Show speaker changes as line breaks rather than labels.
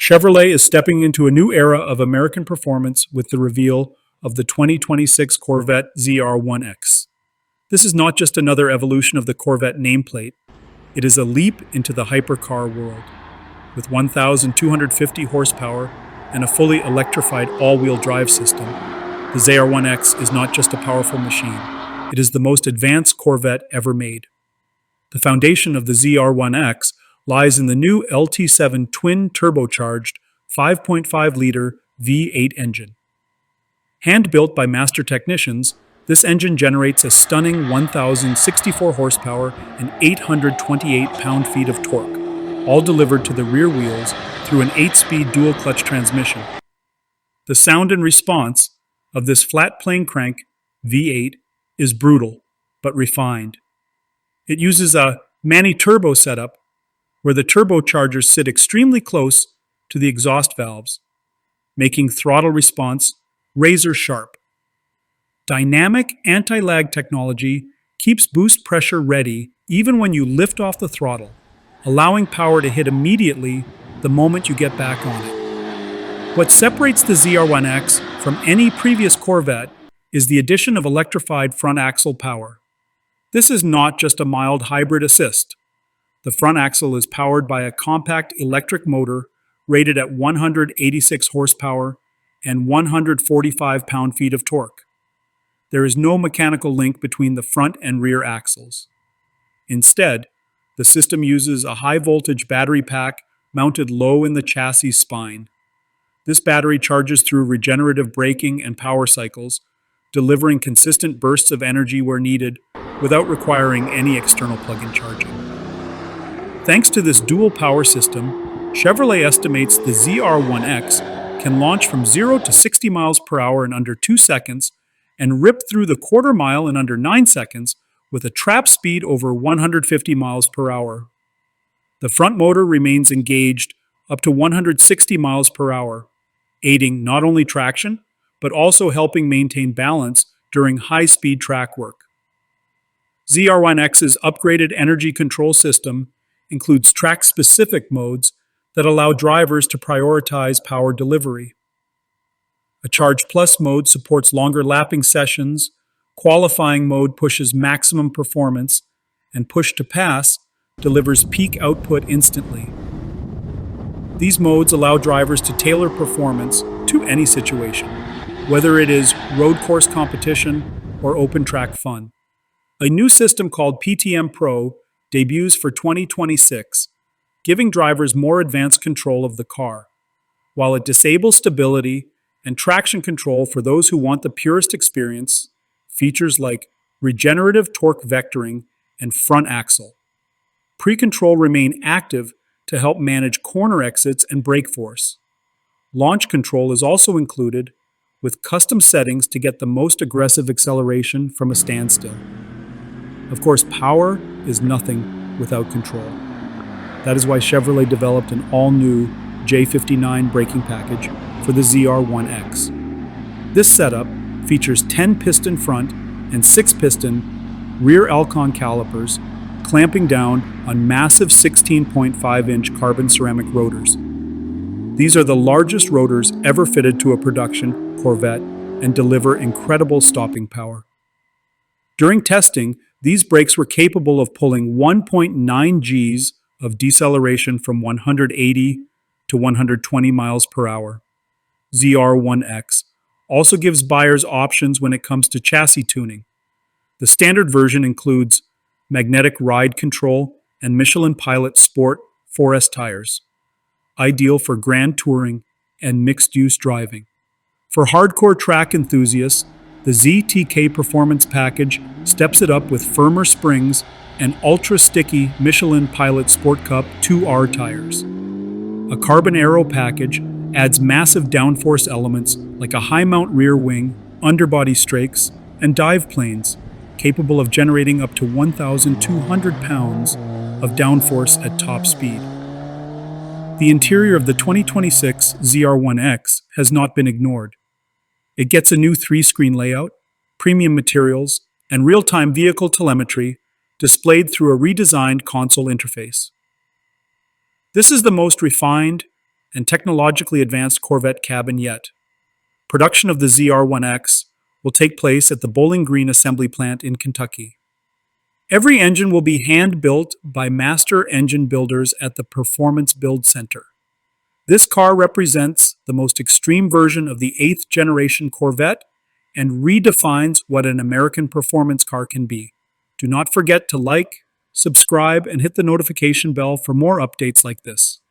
Chevrolet is stepping into a new era of American performance with the reveal of the 2026 Corvette ZR1X. This is not just another evolution of the Corvette nameplate, it is a leap into the hypercar world. With 1,250 horsepower and a fully electrified all-wheel drive system, the ZR1X is not just a powerful machine, it is the most advanced Corvette ever made. The foundation of the ZR1X lies in the new LT7 Twin-Turbocharged 5.5-liter V8 engine. Hand-built by master technicians, this engine generates a stunning 1,064 horsepower and 828 pound-feet of torque, all delivered to the rear wheels through an 8-speed dual-clutch transmission. The sound and response of this flat-plane crank V8 is brutal, but refined. It uses a mani-turbo setup where the turbochargers sit extremely close to the exhaust valves, making throttle response razor-sharp. Dynamic anti-lag technology keeps boost pressure ready even when you lift off the throttle, allowing power to hit immediately the moment you get back on it. What separates the ZR1X from any previous Corvette is the addition of electrified front axle power. This is not just a mild hybrid assist. The front axle is powered by a compact electric motor rated at 186 horsepower and 145 pound-feet of torque. There is no mechanical link between the front and rear axles. Instead, the system uses a high-voltage battery pack mounted low in the chassis spine. This battery charges through regenerative braking and power cycles, delivering consistent bursts of energy where needed without requiring any external plug-in charging. Thanks to this dual power system, Chevrolet estimates the ZR1X can launch from 0 to 60 miles per hour in under 2 seconds and rip through the quarter mile in under 9 seconds with a trap speed over 150 miles per hour. The front motor remains engaged up to 160 miles per hour, aiding not only traction, but also helping maintain balance during high-speed track work. ZR1X's upgraded energy control system includes track-specific modes that allow drivers to prioritize power delivery. A Charge Plus mode supports longer lapping sessions, Qualifying mode pushes maximum performance, and Push to Pass delivers peak output instantly. These modes allow drivers to tailor performance to any situation, whether it is road course competition or open track fun. A new system called PTM Pro debuts for 2026, giving drivers more advanced control of the car, while it disables stability and traction control for those who want the purest experience. Features like regenerative torque vectoring and front axle. Pre-control remain active to help manage corner exits and brake force. Launch control is also included with custom settings to get the most aggressive acceleration from a standstill. Of course, power is nothing without control. That is why Chevrolet developed an all-new J59 braking package for the ZR1X. This setup features 10-piston front and 6-piston rear Alcon calipers clamping down on massive 16.5-inch carbon ceramic rotors. These are the largest rotors ever fitted to a production Corvette and deliver incredible stopping power. During testing, these brakes were capable of pulling 1.9 Gs of deceleration from 180 to 120 miles per hour. ZR1X also gives buyers options when it comes to chassis tuning. The standard version includes magnetic ride control and Michelin Pilot Sport 4S tires, ideal for grand touring and mixed-use driving. For hardcore track enthusiasts, the ZTK Performance Package steps it up with firmer springs and ultra-sticky Michelin Pilot Sport Cup 2R tires. A carbon Aero package adds massive downforce elements like a high-mount rear wing, underbody strakes, and dive planes, capable of generating up to 1,200 pounds of downforce at top speed. The interior of the 2026 ZR1X has not been ignored. It gets a new 3-screen layout, premium materials, and real-time vehicle telemetry displayed through a redesigned console interface. This is the most refined and technologically advanced Corvette cabin yet. Production of the ZR1X will take place at the Bowling Green Assembly Plant in Kentucky. Every engine will be hand-built by master engine builders at the Performance Build Center. This car represents the most extreme version of the 8th generation Corvette and redefines what an American performance car can be. Do not forget to like, subscribe, and hit the notification bell for more updates like this.